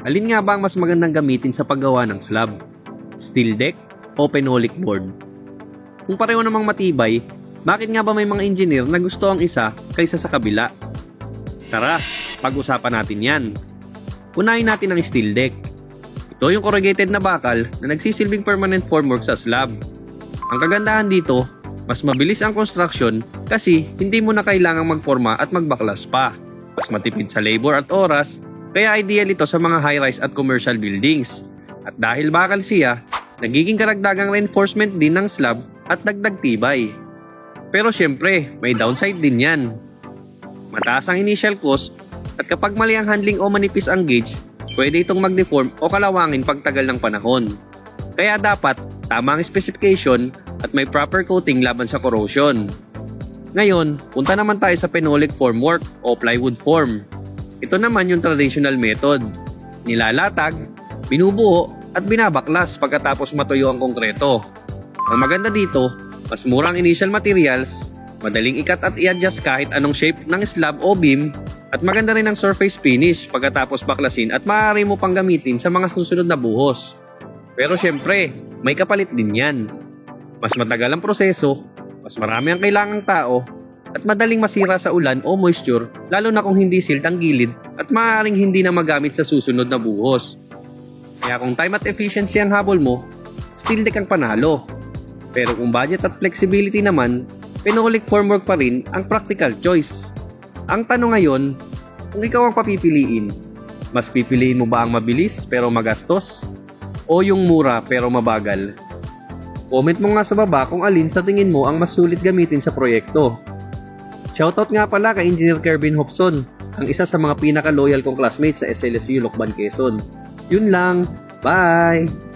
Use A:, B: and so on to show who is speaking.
A: Alin nga ba ang mas magandang gamitin sa paggawa ng slab? Steel deck o phenolic board? Kung pareho namang matibay, bakit nga ba may mga engineer na gusto ang isa kaysa sa kabila? Tara, pag-usapan natin yan. Unahin natin ang steel deck. Ito yung corrugated na bakal na nagsisilbing permanent formwork sa slab. Ang kagandahan dito, mas mabilis ang construction kasi hindi mo na kailangang magforma at magbaklas pa. Mas matipid sa labor at oras, kaya ideal ito sa mga high-rise at commercial buildings. At dahil bakal siya, nagiging karagdagang reinforcement din ng slab at dagdag tibay. Pero syempre, may downside din yan. Mataas ang initial cost at kapag mali ang handling o manipis ang gauge, pwede itong mag-deform o kalawangin pagtagal ng panahon. Kaya dapat tama ang specification at may proper coating laban sa corrosion. Ngayon, punta naman tayo sa phenolic formwork o plywood form. Ito naman yung traditional method. Nilalatag, binubuo at binabaklas pagkatapos matuyo ang konkreto. Ang maganda dito, mas murang initial materials, madaling ikat at i-adjust kahit anong shape ng slab o beam, at maganda rin ang surface finish pagkatapos baklasin at maaari mo pang gamitin sa mga susunod na buhos. Pero syempre, may kapalit din yan. Mas matagal ang proseso, mas marami ang kailangang tao, at madaling masira sa ulan o moisture lalo na kung hindi sealed ang gilid at maaaring hindi na magamit sa susunod na buhos. Kaya kung time at efficiency ang habol mo, steel deck ang panalo. Pero kung budget at flexibility naman, phenolic formwork pa rin ang practical choice. Ang tanong ngayon, kung ikaw ang papipiliin, mas pipiliin mo ba ang mabilis pero magastos? O yung mura pero mabagal? Comment mo nga sa baba kung alin sa tingin mo ang mas sulit gamitin sa proyekto. Shoutout nga pala kay Engineer Kervin Hobson, ang isa sa mga pinaka-loyal kong classmates sa SLSU Lokban, Quezon. Yun lang, bye!